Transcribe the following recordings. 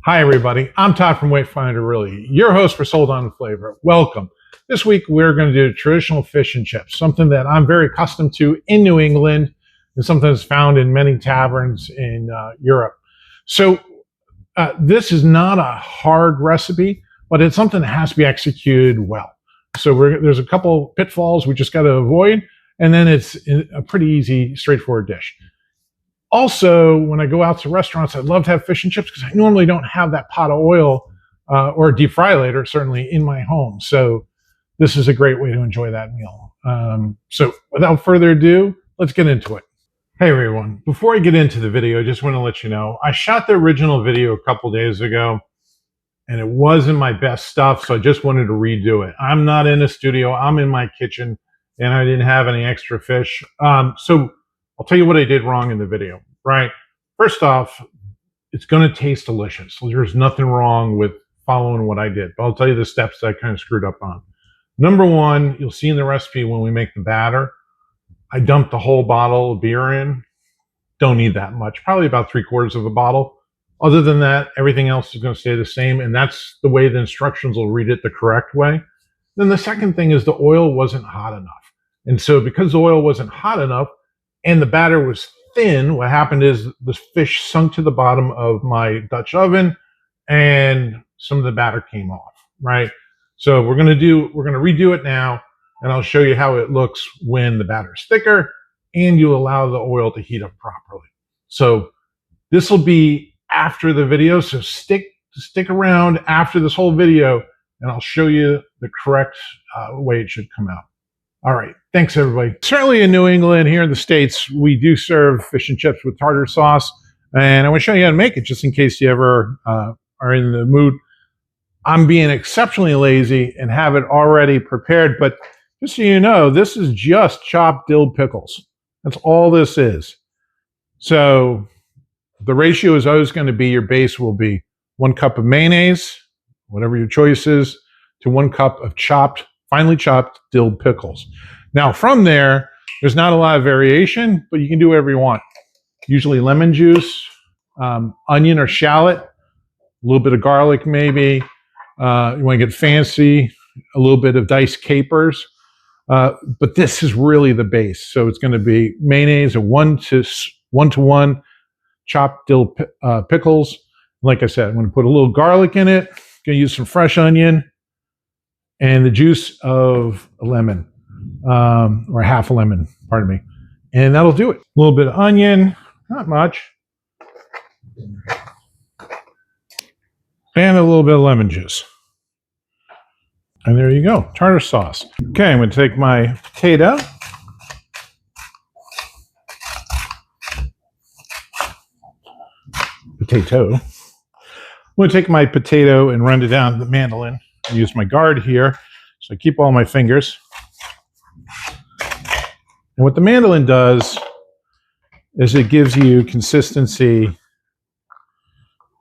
Hi, everybody. I'm Todd from Wayfinder Really, your host for Sold on Flavor. Welcome. This week, we're going to do traditional fish and chips, something that I'm very accustomed to in New England and something that's found in many taverns in Europe. So this is not a hard recipe, but it's something that has to be executed well. So there's a couple pitfalls we just got to avoid, and then it's a pretty easy, straightforward dish. Also, when I go out to restaurants, I love to have fish and chips because I normally don't have that pot of oil or a deep fry later, certainly in my home. So this is a great way to enjoy that meal. So without further ado, let's get into it. Hey everyone, before I get into the video, I just want to let you know, I shot the original video a couple days ago and it wasn't my best stuff, so I just wanted to redo it. I'm not in a studio, I'm in my kitchen and I didn't have any extra fish. So I'll tell you what I did wrong in the video, right? First off, it's going to taste delicious. There's nothing wrong with following what I did, but I'll tell you the steps that I kind of screwed up on. Number one, you'll see in the recipe when we make the batter, I dumped the whole bottle of beer in. Don't need that much, probably about 3/4 of a bottle. Other than that, everything else is going to stay the same, and that's the way the instructions will read it the correct way. Then the second thing is the oil wasn't hot enough. And so because the oil wasn't hot enough, and the batter was thin, what happened is the fish sunk to the bottom of my Dutch oven and some of the batter came off, right? So we're going to redo it now, and I'll show you how it looks when the batter is thicker and you allow the oil to heat up properly. So this will be after the video, so stick around after this whole video and I'll show you the correct way it should come out. All right. Thanks, everybody. Certainly in New England, here in the States, we do serve fish and chips with tartar sauce. And I want to show you how to make it just in case you ever are in the mood. I'm being exceptionally lazy and have it already prepared. But just so you know, this is just chopped dill pickles. That's all this is. So the ratio is always going to be, your base will be 1 cup of mayonnaise, whatever your choice is, to 1 cup of finely chopped dill pickles. Now from there's not a lot of variation, but you can do whatever you want. Usually lemon juice, onion or shallot, a little bit of garlic maybe. You want to get fancy, a little bit of diced capers. But this is really the base. So it's going to be mayonnaise and 1-to-1 chopped dill pickles. Like I said, I'm going to put a little garlic in it. Going to use some fresh onion and the juice of a lemon, or half a lemon, pardon me. And that'll do it. A little bit of onion, not much. And a little bit of lemon juice. And there you go, tartar sauce. Okay, I'm going to take my potato. I'm going to take my potato and run it down the mandolin. I use my guard here, so I keep all my fingers. And what the mandolin does is it gives you consistency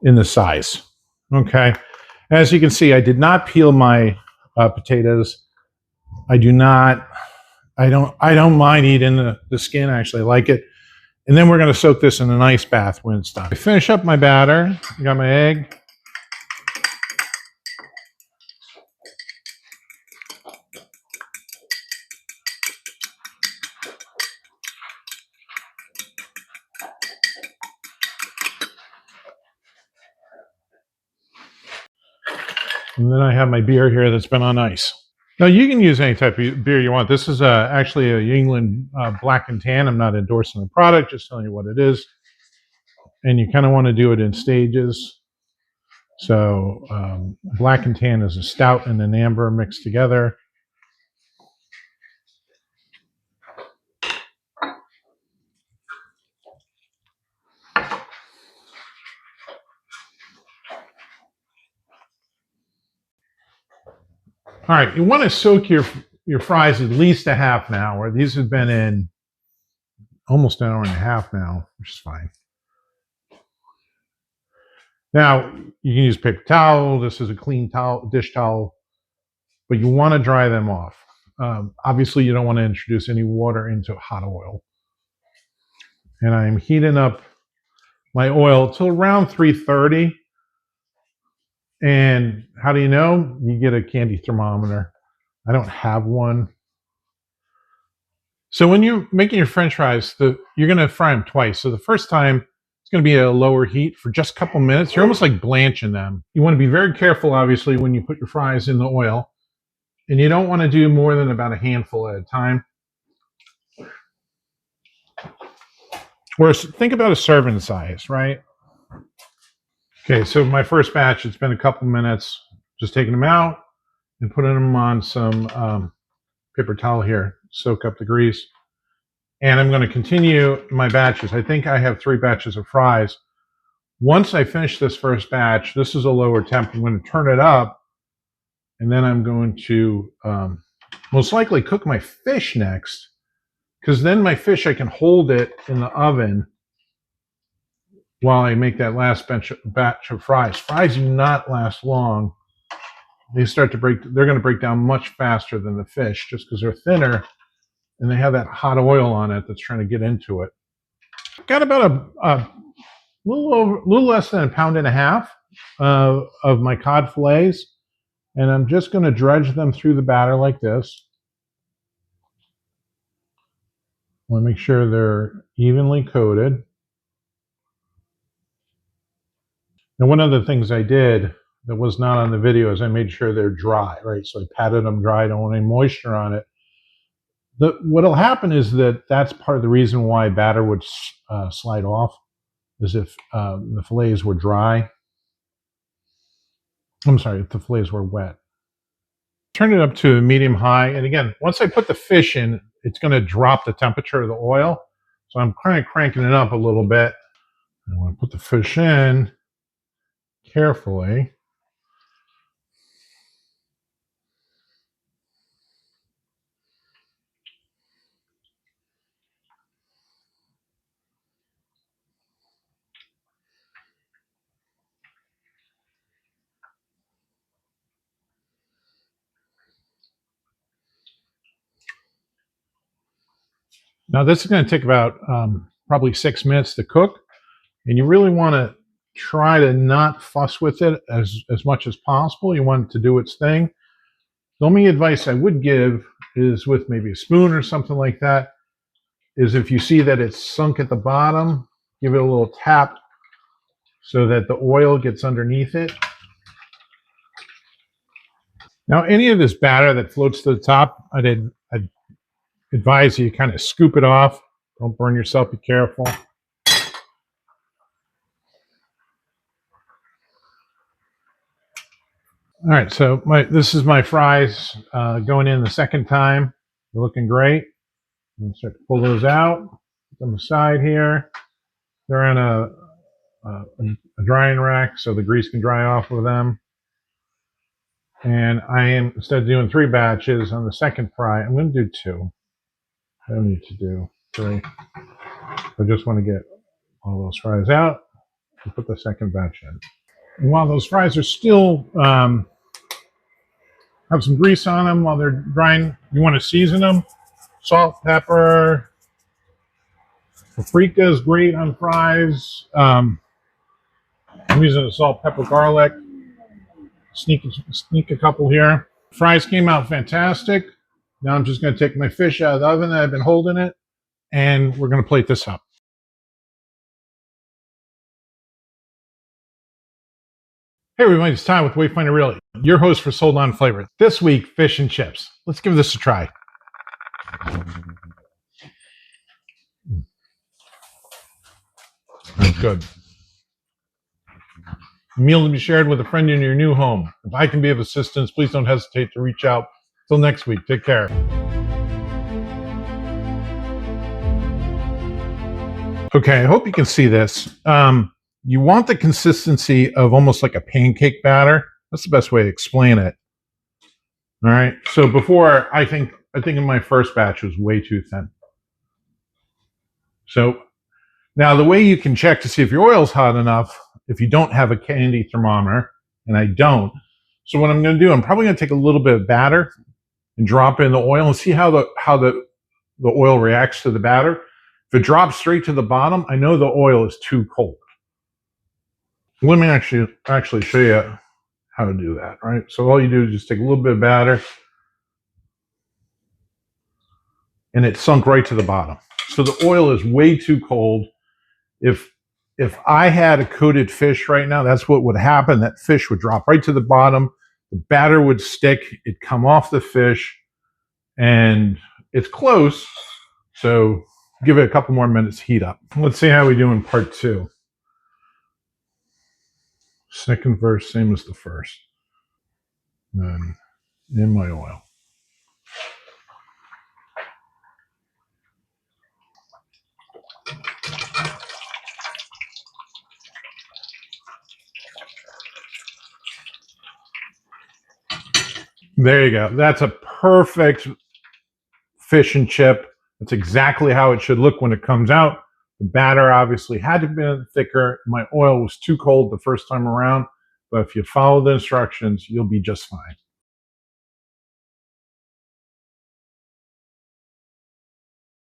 in the size. Okay, as you can see, I did not peel my potatoes. I don't mind eating the skin. I actually like it. And then we're going to soak this in an ice bath when it's done. I finish up my batter. I got my egg. And then I have my beer here that's been on ice. Now you can use any type of beer you want. This is actually a New England Black and Tan. I'm not endorsing the product, just telling you what it is. And you kind of want to do it in stages. So Black and Tan is a stout and an amber mixed together. All right, you want to soak your fries at least a half an hour. These have been in almost an hour and a half now, which is fine. Now, you can use paper towel. This is a clean towel, dish towel, but you want to dry them off. Obviously, you don't want to introduce any water into hot oil. And I'm heating up my oil till around 330. And how do you know? You get a candy thermometer. I don't have one. So when you're making your French fries, you're going to fry them twice. So the first time, it's going to be at a lower heat for just a couple minutes. You're almost like blanching them. You want to be very careful, obviously, when you put your fries in the oil. And you don't want to do more than about a handful at a time. Or think about a serving size, right? Okay, so my first batch, it's been a couple minutes. Just taking them out and putting them on some paper towel here, soak up the grease. And I'm going to continue my batches. I think I have 3 batches of fries. Once I finish this first batch, this is a lower temp. I'm going to turn it up, and then I'm going to most likely cook my fish next, because then my fish, I can hold it in the oven while I make that last batch of fries. Fries do not last long. They start to break. They're going to break down much faster than the fish, just because they're thinner and they have that hot oil on it that's trying to get into it. Got about a little less than 1.5 pounds of my cod fillets, and I'm just going to dredge them through the batter like this. I want to make sure they're evenly coated. Now, one of the things I did that was not on the video is I made sure they're dry, right? So I patted them dry. I don't want any moisture on it. What'll happen is that's part of the reason why batter would slide off, is if the fillets were dry. I'm sorry, if the fillets were wet. Turn it up to medium high. And again, once I put the fish in, it's going to drop the temperature of the oil. So I'm kind of cranking it up a little bit. I want to put the fish in carefully. Now this is going to take about probably 6 minutes to cook, and you really want to try to not fuss with it as much as possible. You want it to do its thing. The only advice I would give is, with maybe a spoon or something like that, is if you see that it's sunk at the bottom, give it a little tap so that the oil gets underneath it. Now, any of this batter that floats to the top, I'd advise you kind of scoop it off. Don't burn yourself, be careful. All right, so this is my fries going in the second time. They're looking great. I'm going to start to pull those out, put them aside here. They're on a drying rack so the grease can dry off of them. And I am, instead of doing 3 batches on the second fry, I'm going to do 2. I don't need to do 3. I just want to get all those fries out and put the second batch in. And while those fries are still have some grease on them while they're drying, you want to season them. Salt, pepper. Paprika is great on fries. I'm using a salt, pepper, garlic. Sneak a couple here. Fries came out fantastic. Now I'm just going to take my fish out of the oven that I've been holding it, and we're going to plate this up. Hey everybody, it's Todd with Wayfinder Really, your host for Sold On Flavor. This week, fish and chips. Let's give this a try. That's good. A meal to be shared with a friend in your new home. If I can be of assistance, please don't hesitate to reach out. Till next week, take care. Okay, I hope you can see this. You want the consistency of almost like a pancake batter. That's the best way to explain it. All right. So before, I think in my first batch was way too thin. So now the way you can check to see if your oil's hot enough, if you don't have a candy thermometer, and I don't. So what I'm going to do, I'm probably going to take a little bit of batter and drop it in the oil and see how the oil reacts to the batter. If it drops straight to the bottom, I know the oil is too cold. Let me actually show you how to do that, right? So all you do is just take a little bit of batter, and it sunk right to the bottom. So the oil is way too cold. If I had a coated fish right now, that's what would happen. That fish would drop right to the bottom. The batter would stick. It'd come off the fish, and it's close. So give it a couple more minutes, heat up. Let's see how we do in part 2. Second verse, same as the first. And in my oil. There you go. That's a perfect fish and chip. That's exactly how it should look when it comes out. The batter obviously had to be thicker. My oil was too cold the first time around, but if you follow the instructions, you'll be just fine.